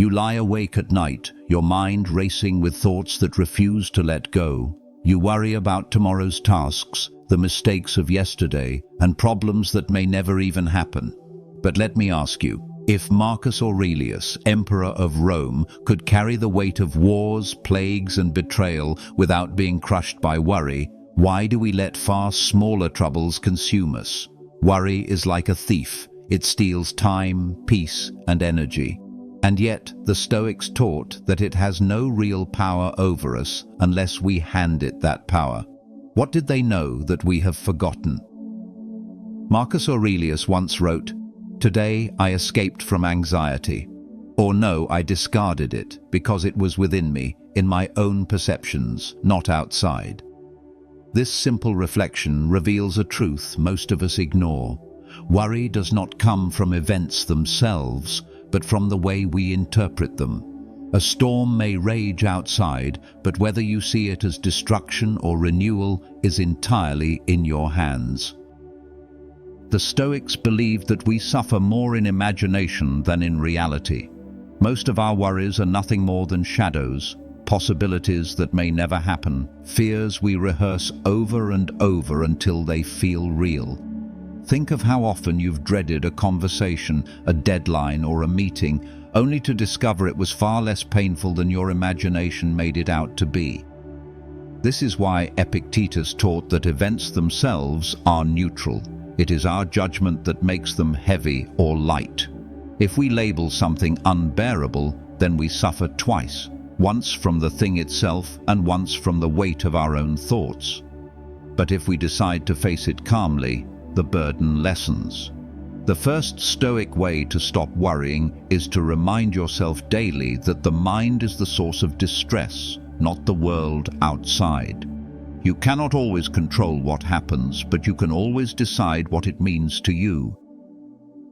You lie awake at night, your mind racing with thoughts that refuse to let go. You worry about tomorrow's tasks, the mistakes of yesterday, and problems that may never even happen. But let me ask you, if Marcus Aurelius, Emperor of Rome, could carry the weight of wars, plagues, and betrayal without being crushed by worry, why do we let far smaller troubles consume us? Worry is like a thief. It steals time, peace, and energy. And yet, the Stoics taught that it has no real power over us unless we hand it that power. What did they know that we have forgotten? Marcus Aurelius once wrote, "Today I escaped from anxiety." Or no, I discarded it because it was within me, in my own perceptions, not outside. This simple reflection reveals a truth most of us ignore. Worry does not come from events themselves, but from the way we interpret them. A storm may rage outside, but whether you see it as destruction or renewal is entirely in your hands. The Stoics believed that we suffer more in imagination than in reality. Most of our worries are nothing more than shadows, possibilities that may never happen, fears we rehearse over and over until they feel real. Think of how often you've dreaded a conversation, a deadline, or a meeting, only to discover it was far less painful than your imagination made it out to be. This is why Epictetus taught that events themselves are neutral. It is our judgment that makes them heavy or light. If we label something unbearable, then we suffer twice, once from the thing itself and once from the weight of our own thoughts. But if we decide to face it calmly, the burden lessens. The first Stoic way to stop worrying is to remind yourself daily that the mind is the source of distress, not the world outside. You cannot always control what happens, but you can always decide what it means to you.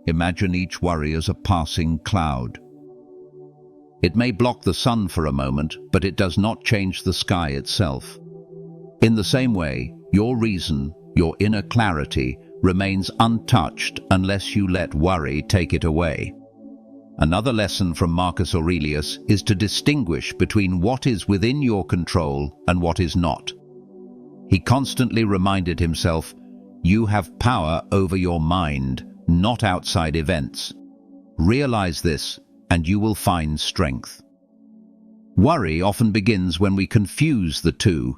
Imagine each worry as a passing cloud. It may block the sun for a moment, but it does not change the sky itself. In the same way, your reason, your inner clarity, remains untouched unless you let worry take it away. Another lesson from Marcus Aurelius is to distinguish between what is within your control and what is not. He constantly reminded himself, you have power over your mind, not outside events. Realize this, and you will find strength. Worry often begins when we confuse the two.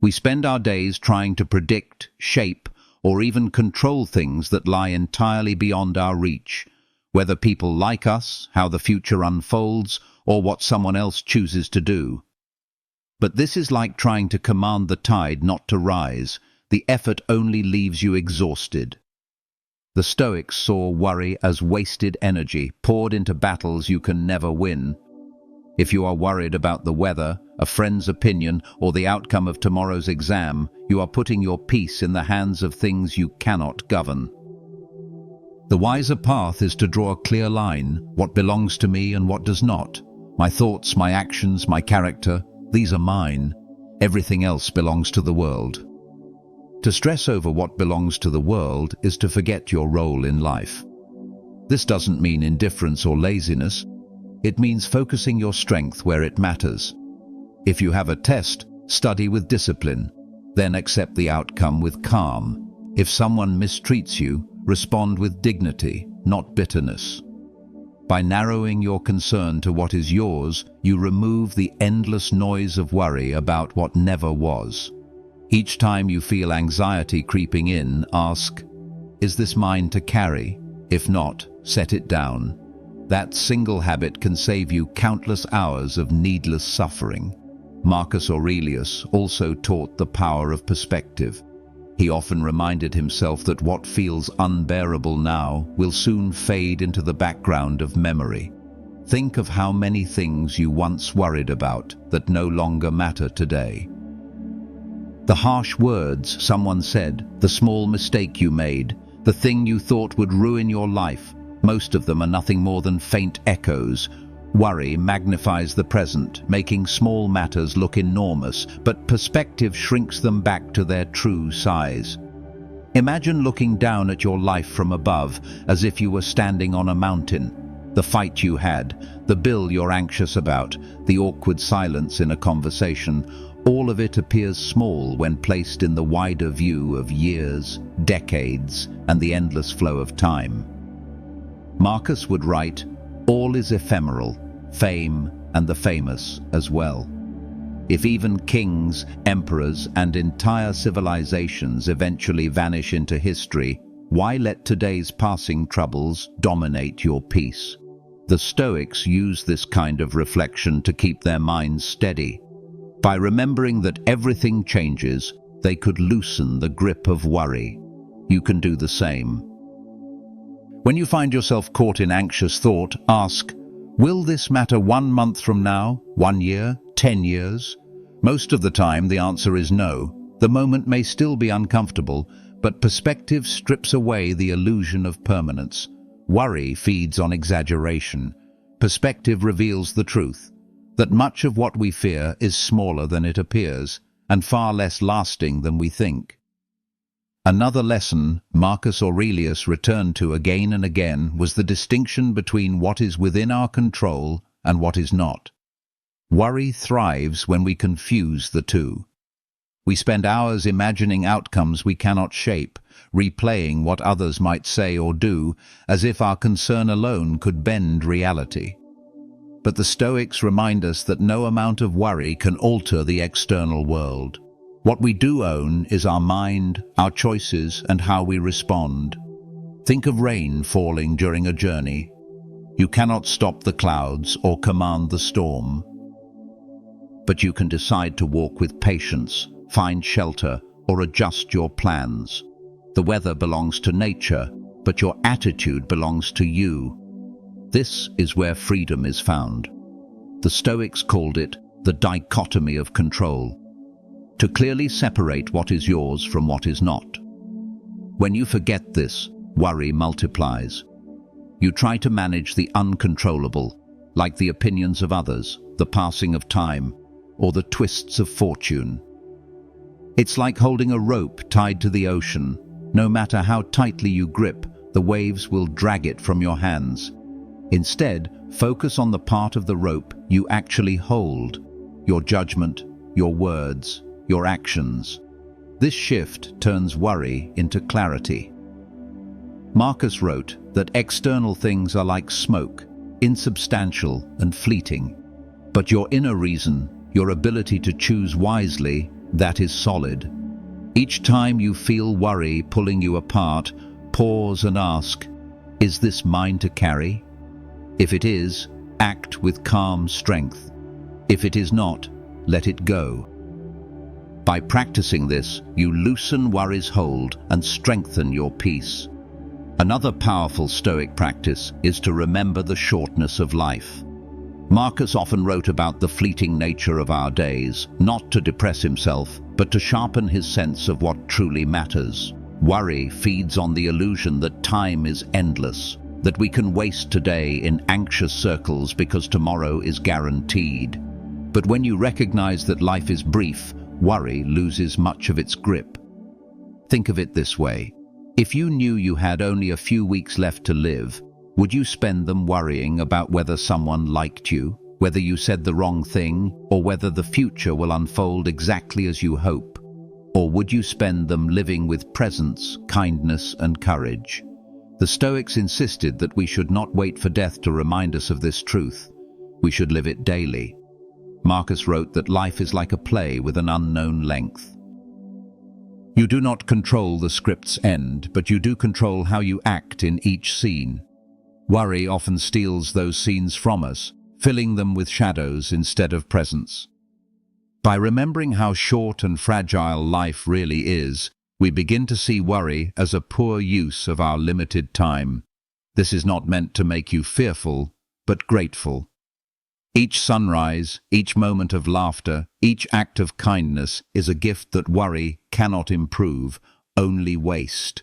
We spend our days trying to predict, shape, or even control things that lie entirely beyond our reach, whether people like us, how the future unfolds, or what someone else chooses to do. But this is like trying to command the tide not to rise. The effort only leaves you exhausted. The Stoics saw worry as wasted energy poured into battles you can never win. If you are worried about the weather, a friend's opinion, or the outcome of tomorrow's exam, you are putting your peace in the hands of things you cannot govern. The wiser path is to draw a clear line, what belongs to me and what does not. My thoughts, my actions, my character, these are mine. Everything else belongs to the world. To stress over what belongs to the world is to forget your role in life. This doesn't mean indifference or laziness. It means focusing your strength where it matters. If you have a test, study with discipline, then accept the outcome with calm. If someone mistreats you, respond with dignity, not bitterness. By narrowing your concern to what is yours, you remove the endless noise of worry about what never was. Each time you feel anxiety creeping in, ask, is this mine to carry? If not, set it down. That single habit can save you countless hours of needless suffering. Marcus Aurelius also taught the power of perspective. He often reminded himself that what feels unbearable now will soon fade into the background of memory. Think of how many things you once worried about that no longer matter today. The harsh words someone said, the small mistake you made, the thing you thought would ruin your life, most of them are nothing more than faint echoes. Worry magnifies the present, making small matters look enormous, but perspective shrinks them back to their true size. Imagine looking down at your life from above, as if you were standing on a mountain. The fight you had, the bill you're anxious about, the awkward silence in a conversation, all of it appears small when placed in the wider view of years, decades, and the endless flow of time. Marcus would write, "All is ephemeral, fame and the famous as well." If even kings, emperors, and entire civilizations eventually vanish into history, why let today's passing troubles dominate your peace? The Stoics use this kind of reflection to keep their minds steady. By remembering that everything changes, they could loosen the grip of worry. You can do the same. When you find yourself caught in anxious thought, ask, will this matter 1 month from now, 1 year, 10 years? Most of the time, the answer is no. The moment may still be uncomfortable, but perspective strips away the illusion of permanence. Worry feeds on exaggeration. Perspective reveals the truth, that much of what we fear is smaller than it appears, and far less lasting than we think. Another lesson Marcus Aurelius returned to again and again was the distinction between what is within our control and what is not. Worry thrives when we confuse the two. We spend hours imagining outcomes we cannot shape, replaying what others might say or do, as if our concern alone could bend reality. But the Stoics remind us that no amount of worry can alter the external world. What we do own is our mind, our choices, and how we respond. Think of rain falling during a journey. You cannot stop the clouds or command the storm. But you can decide to walk with patience, find shelter, or adjust your plans. The weather belongs to nature, but your attitude belongs to you. This is where freedom is found. The Stoics called it the dichotomy of control, to clearly separate what is yours from what is not. When you forget this, worry multiplies. You try to manage the uncontrollable, like the opinions of others, the passing of time, or the twists of fortune. It's like holding a rope tied to the ocean. No matter how tightly you grip, the waves will drag it from your hands. Instead, focus on the part of the rope you actually hold, your judgment, your words, your actions. This shift turns worry into clarity. Marcus wrote that external things are like smoke, insubstantial and fleeting. But your inner reason, your ability to choose wisely, that is solid. Each time you feel worry pulling you apart, pause and ask, is this mine to carry? If it is, act with calm strength. If it is not, let it go. By practicing this, you loosen worry's hold and strengthen your peace. Another powerful Stoic practice is to remember the shortness of life. Marcus often wrote about the fleeting nature of our days, not to depress himself, but to sharpen his sense of what truly matters. Worry feeds on the illusion that time is endless, that we can waste today in anxious circles because tomorrow is guaranteed. But when you recognize that life is brief, worry loses much of its grip. Think of it this way. If you knew you had only a few weeks left to live, would you spend them worrying about whether someone liked you, whether you said the wrong thing, or whether the future will unfold exactly as you hope? Or would you spend them living with presence, kindness, and courage? The Stoics insisted that we should not wait for death to remind us of this truth. We should live it daily. Marcus wrote that life is like a play with an unknown length. You do not control the script's end, but you do control how you act in each scene. Worry often steals those scenes from us, filling them with shadows instead of presence. By remembering how short and fragile life really is, we begin to see worry as a poor use of our limited time. This is not meant to make you fearful, but grateful. Each sunrise, each moment of laughter, each act of kindness is a gift that worry cannot improve, only waste.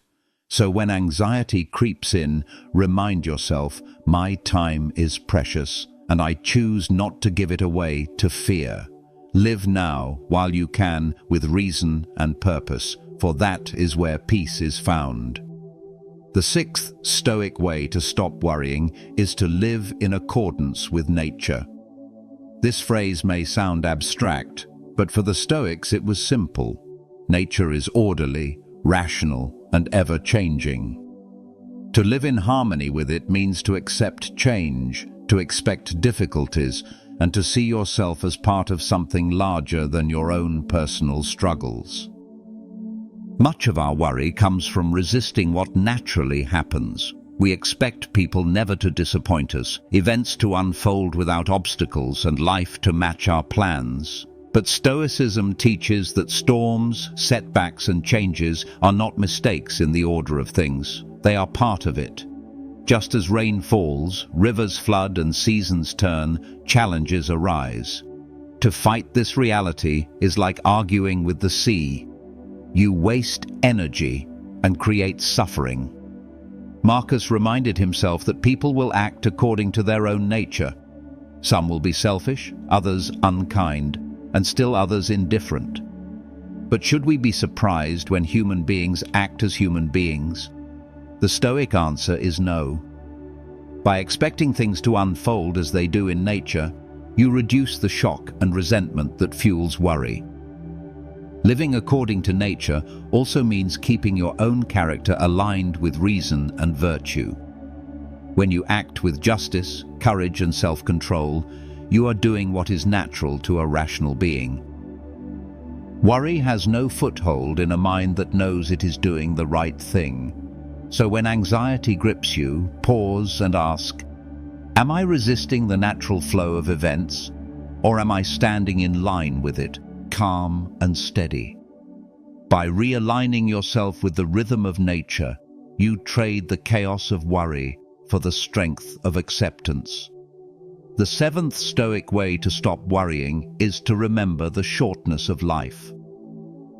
So when anxiety creeps in, remind yourself, my time is precious, and I choose not to give it away to fear. Live now while you can with reason and purpose, for that is where peace is found. The sixth Stoic way to stop worrying is to live in accordance with nature. This phrase may sound abstract, but for the Stoics it was simple. Nature is orderly, rational, and ever-changing. To live in harmony with it means to accept change, to expect difficulties, and to see yourself as part of something larger than your own personal struggles. Much of our worry comes from resisting what naturally happens. We expect people never to disappoint us, events to unfold without obstacles, and life to match our plans. But Stoicism teaches that storms, setbacks, and changes are not mistakes in the order of things. They are part of it. Just as rain falls, rivers flood, and seasons turn, challenges arise. To fight this reality is like arguing with the sea. You waste energy and create suffering. Marcus reminded himself that people will act according to their own nature. Some will be selfish, others unkind, and still others indifferent. But should we be surprised when human beings act as human beings? The Stoic answer is no. By expecting things to unfold as they do in nature, you reduce the shock and resentment that fuels worry. Living according to nature also means keeping your own character aligned with reason and virtue. When you act with justice, courage, and self-control, you are doing what is natural to a rational being. Worry has no foothold in a mind that knows it is doing the right thing. So when anxiety grips you, pause and ask, am I resisting the natural flow of events, or am I standing in line with it, calm and steady? By realigning yourself with the rhythm of nature, you trade the chaos of worry for the strength of acceptance. The seventh Stoic way to stop worrying is to remember the shortness of life.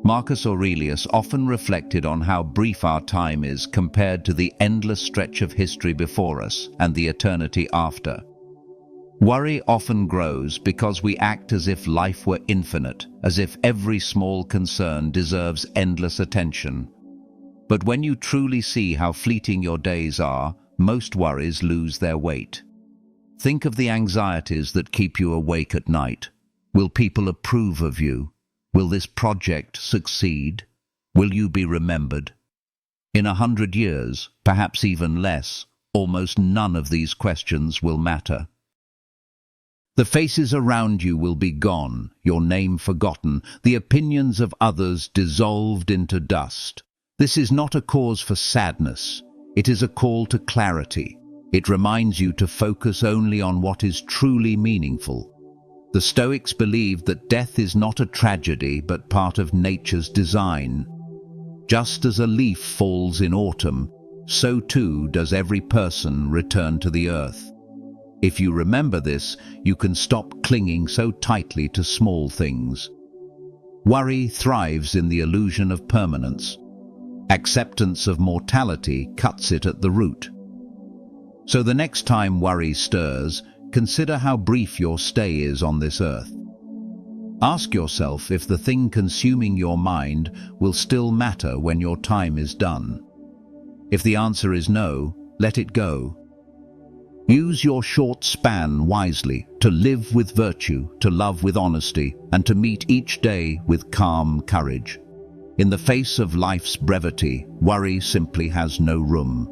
Marcus Aurelius often reflected on how brief our time is compared to the endless stretch of history before us and the eternity after. Worry often grows because we act as if life were infinite, as if every small concern deserves endless attention. But when you truly see how fleeting your days are, most worries lose their weight. Think of the anxieties that keep you awake at night. Will people approve of you? Will this project succeed? Will you be remembered? In 100 years, perhaps even less, almost none of these questions will matter. The faces around you will be gone, your name forgotten, the opinions of others dissolved into dust. This is not a cause for sadness. It is a call to clarity. It reminds you to focus only on what is truly meaningful. The Stoics believed that death is not a tragedy but part of nature's design. Just as a leaf falls in autumn, so too does every person return to the earth. If you remember this, you can stop clinging so tightly to small things. Worry thrives in the illusion of permanence. Acceptance of mortality cuts it at the root. So the next time worry stirs, consider how brief your stay is on this earth. Ask yourself if the thing consuming your mind will still matter when your time is done. If the answer is no, let it go. Use your short span wisely to live with virtue, to love with honesty, and to meet each day with calm courage. In the face of life's brevity, worry simply has no room.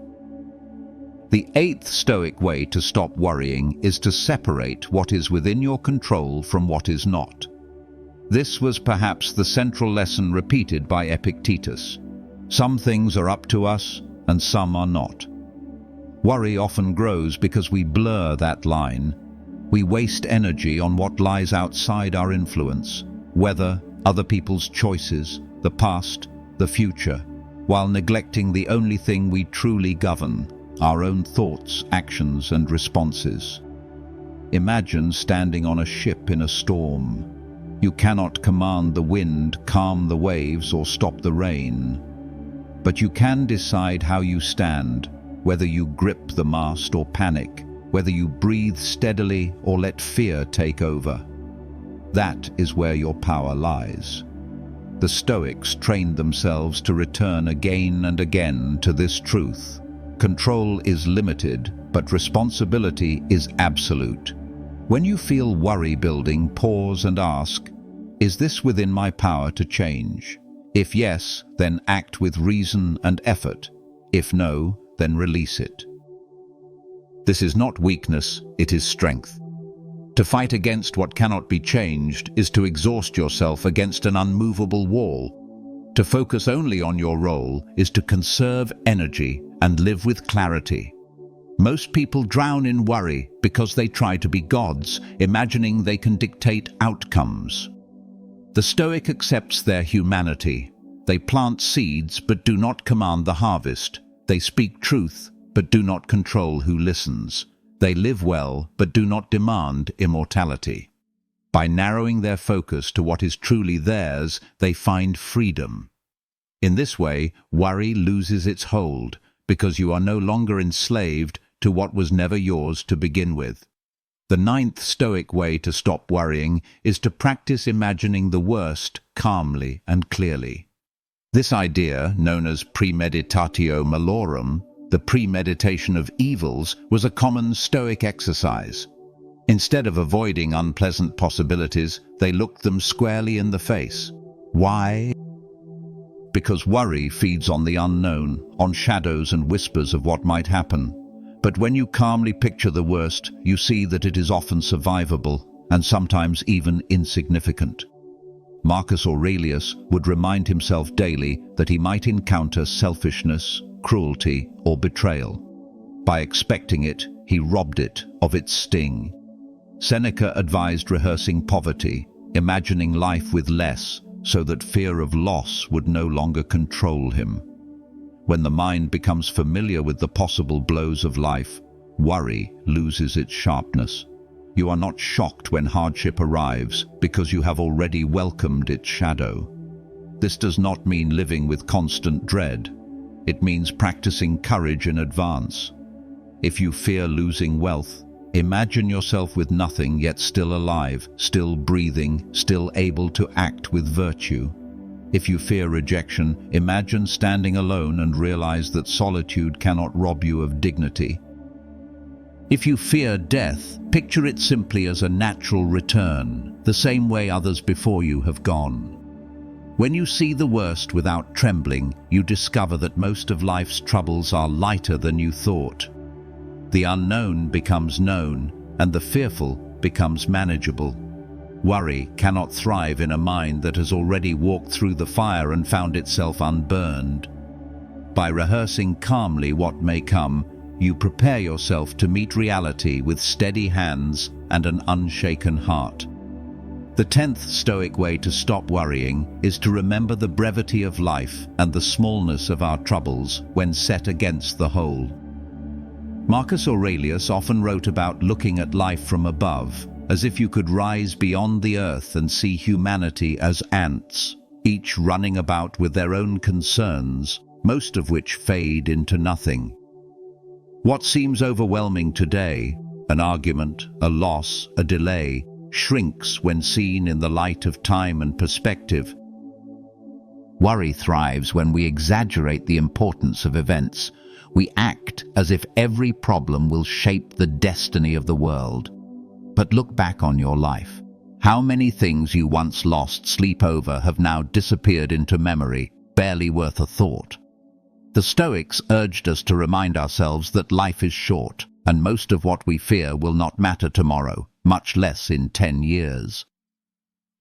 The eighth Stoic way to stop worrying is to separate what is within your control from what is not. This was perhaps the central lesson repeated by Epictetus. Some things are up to us, and some are not. Worry often grows because we blur that line. We waste energy on what lies outside our influence, weather, other people's choices, the past, the future, while neglecting the only thing we truly govern, our own thoughts, actions, and responses. Imagine standing on a ship in a storm. You cannot command the wind, calm the waves, or stop the rain. But you can decide how you stand, whether you grip the mast or panic, whether you breathe steadily or let fear take over. That is where your power lies. The Stoics trained themselves to return again and again to this truth. Control is limited, but responsibility is absolute. When you feel worry building, pause and ask, is this within my power to change? If yes, then act with reason and effort. If no, then release it. This is not weakness, it is strength. To fight against what cannot be changed is to exhaust yourself against an unmovable wall. To focus only on your role is to conserve energy and live with clarity. Most people drown in worry because they try to be gods, imagining they can dictate outcomes. The Stoic accepts their humanity. They plant seeds but do not command the harvest. They speak truth but do not control who listens. They live well but do not demand immortality. By narrowing their focus to what is truly theirs, they find freedom. In this way, worry loses its hold because you are no longer enslaved to what was never yours to begin with. The 9th Stoic way to stop worrying is to practice imagining the worst calmly and clearly. This idea, known as premeditatio malorum, the premeditation of evils, was a common Stoic exercise. Instead of avoiding unpleasant possibilities, they looked them squarely in the face. Why? Because worry feeds on the unknown, on shadows and whispers of what might happen. But when you calmly picture the worst, you see that it is often survivable and sometimes even insignificant. Marcus Aurelius would remind himself daily that he might encounter selfishness, cruelty, or betrayal. By expecting it, he robbed it of its sting. Seneca advised rehearsing poverty, imagining life with less, so that fear of loss would no longer control him. When the mind becomes familiar with the possible blows of life, worry loses its sharpness. You are not shocked when hardship arrives because you have already welcomed its shadow. This does not mean living with constant dread. It means practicing courage in advance. If you fear losing wealth, imagine yourself with nothing yet still alive, still breathing, still able to act with virtue. If you fear rejection, imagine standing alone and realize that solitude cannot rob you of dignity. If you fear death, picture it simply as a natural return, the same way others before you have gone. When you see the worst without trembling, you discover that most of life's troubles are lighter than you thought. The unknown becomes known, and the fearful becomes manageable. Worry cannot thrive in a mind that has already walked through the fire and found itself unburned. By rehearsing calmly what may come, you prepare yourself to meet reality with steady hands and an unshaken heart. The 10th Stoic way to stop worrying is to remember the brevity of life and the smallness of our troubles when set against the whole. Marcus Aurelius often wrote about looking at life from above, as if you could rise beyond the earth and see humanity as ants, each running about with their own concerns, most of which fade into nothing. What seems overwhelming today, an argument, a loss, a delay, shrinks when seen in the light of time and perspective. Worry thrives when we exaggerate the importance of events. We act as if every problem will shape the destiny of the world. But look back on your life. How many things you once lost sleep over have now disappeared into memory, barely worth a thought? The Stoics urged us to remind ourselves that life is short, and most of what we fear will not matter tomorrow, much less in 10 years.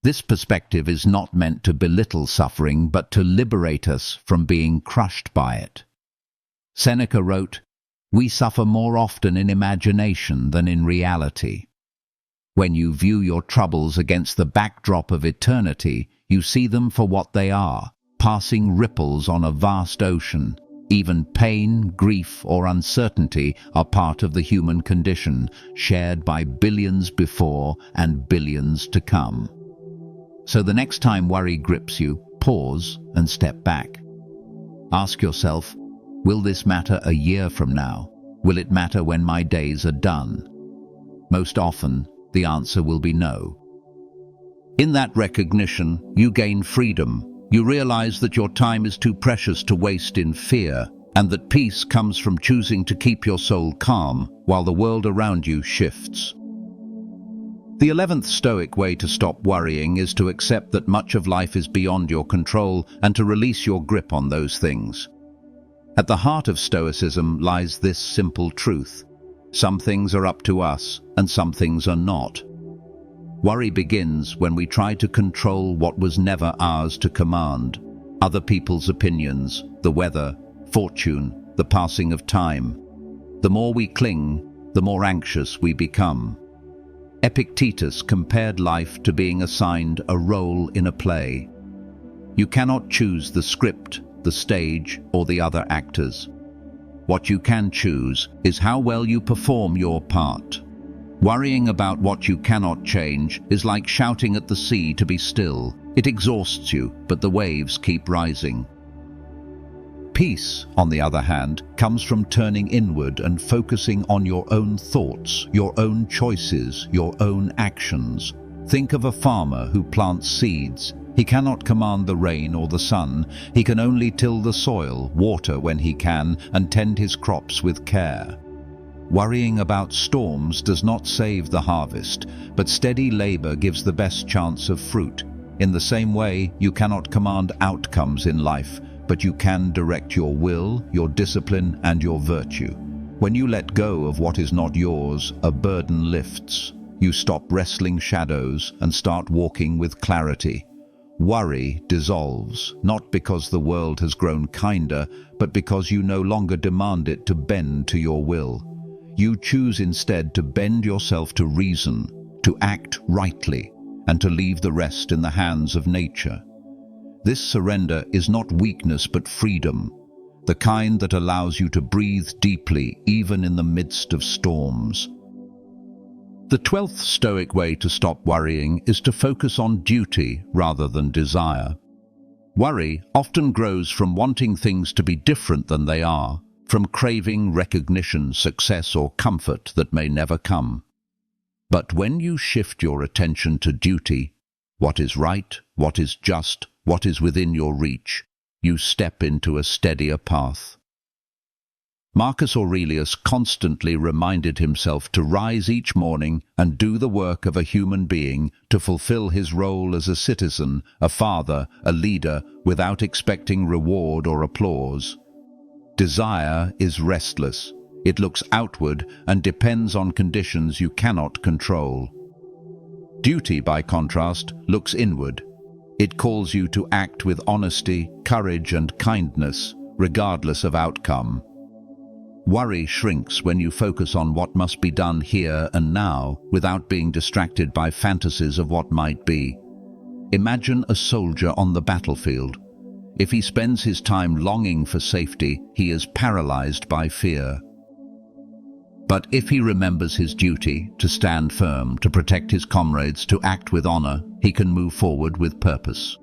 This perspective is not meant to belittle suffering, but to liberate us from being crushed by it. Seneca wrote, "We suffer more often in imagination than in reality." When you view your troubles against the backdrop of eternity, you see them for what they are, passing ripples on a vast ocean. Even pain, grief, or uncertainty are part of the human condition, shared by billions before and billions to come. So the next time worry grips you, pause and step back. Ask yourself, will this matter a year from now? Will it matter when my days are done? Most often, the answer will be no. In that recognition, you gain freedom. You realize that your time is too precious to waste in fear, and that peace comes from choosing to keep your soul calm while the world around you shifts. The 11th Stoic way to stop worrying is to accept that much of life is beyond your control and to release your grip on those things. At the heart of Stoicism lies this simple truth: some things are up to us and some things are not. Worry begins when we try to control what was never ours to command: other people's opinions, the weather, fortune, the passing of time. The more we cling, the more anxious we become. Epictetus compared life to being assigned a role in a play. You cannot choose the script, the stage, or the other actors. What you can choose is how well you perform your part. Worrying about what you cannot change is like shouting at the sea to be still. It exhausts you, but the waves keep rising. Peace, on the other hand, comes from turning inward and focusing on your own thoughts, your own choices, your own actions. Think of a farmer who plants seeds. He cannot command the rain or the sun. He can only till the soil, water when he can, and tend his crops with care. Worrying about storms does not save the harvest, but steady labor gives the best chance of fruit. In the same way, you cannot command outcomes in life, but you can direct your will, your discipline, and your virtue. When you let go of what is not yours, a burden lifts. You stop wrestling shadows and start walking with clarity. Worry dissolves, not because the world has grown kinder, but because you no longer demand it to bend to your will. You choose instead to bend yourself to reason, to act rightly, and to leave the rest in the hands of nature. This surrender is not weakness but freedom, the kind that allows you to breathe deeply even in the midst of storms. The 12th Stoic way to stop worrying is to focus on duty rather than desire. Worry often grows from wanting things to be different than they are, from craving recognition, success, or comfort that may never come. But when you shift your attention to duty, what is right, what is just, what is within your reach, you step into a steadier path. Marcus Aurelius constantly reminded himself to rise each morning and do the work of a human being, to fulfill his role as a citizen, a father, a leader, without expecting reward or applause. Desire is restless. It looks outward and depends on conditions you cannot control. Duty, by contrast, looks inward. It calls you to act with honesty, courage, and kindness, regardless of outcome. Worry shrinks when you focus on what must be done here and now, without being distracted by fantasies of what might be. Imagine a soldier on the battlefield. If he spends his time longing for safety, he is paralyzed by fear. But if he remembers his duty, to stand firm, to protect his comrades, to act with honor, he can move forward with purpose.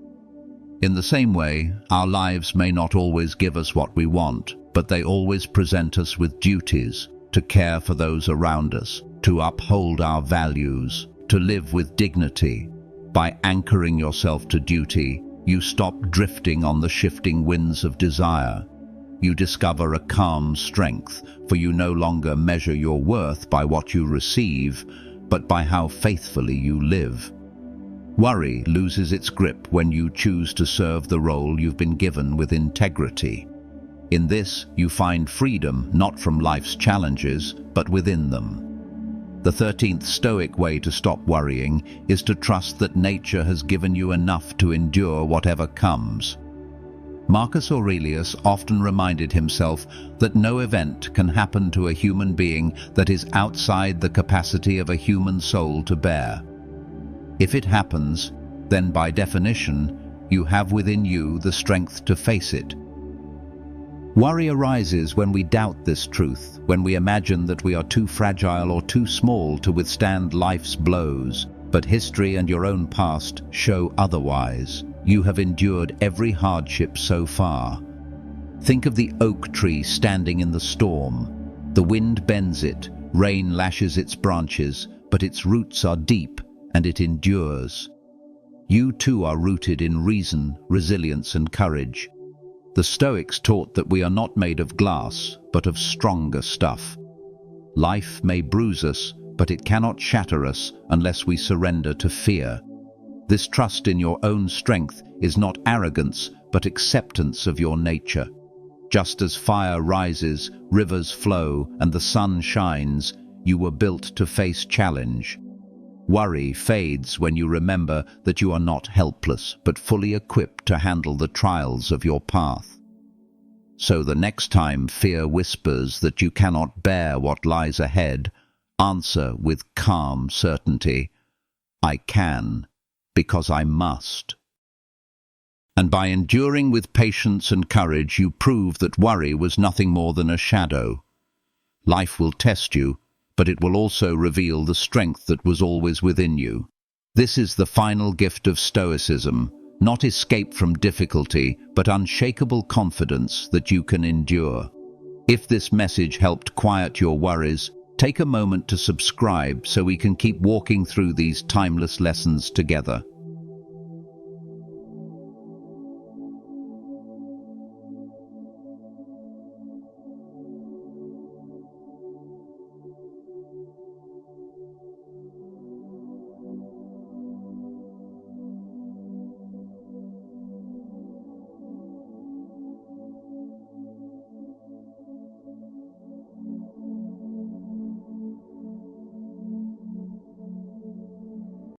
In the same way, our lives may not always give us what we want, but they always present us with duties: to care for those around us, to uphold our values, to live with dignity. By anchoring yourself to duty, you stop drifting on the shifting winds of desire. You discover a calm strength, for you no longer measure your worth by what you receive, but by how faithfully you live. Worry loses its grip when you choose to serve the role you've been given with integrity. In this, you find freedom not from life's challenges, but within them. The 13th Stoic way to stop worrying is to trust that nature has given you enough to endure whatever comes. Marcus Aurelius often reminded himself that no event can happen to a human being that is outside the capacity of a human soul to bear. If it happens, then by definition, you have within you the strength to face it. Worry arises when we doubt this truth, when we imagine that we are too fragile or too small to withstand life's blows. But history and your own past show otherwise. You have endured every hardship so far. Think of the oak tree standing in the storm. The wind bends it, rain lashes its branches, but its roots are deep and it endures. You too are rooted in reason, resilience, and courage. The Stoics taught that we are not made of glass, but of stronger stuff. Life may bruise us, but it cannot shatter us unless we surrender to fear. This trust in your own strength is not arrogance, but acceptance of your nature. Just as fire rises, rivers flow, and the sun shines, you were built to face challenge. Worry fades when you remember that you are not helpless, but fully equipped to handle the trials of your path. So the next time fear whispers that you cannot bear what lies ahead, answer with calm certainty, I can, because I must. And by enduring with patience and courage, you prove that worry was nothing more than a shadow. Life will test you, but it will also reveal the strength that was always within you. This is the final gift of Stoicism, not escape from difficulty, but unshakable confidence that you can endure. If this message helped quiet your worries, take a moment to subscribe so we can keep walking through these timeless lessons together.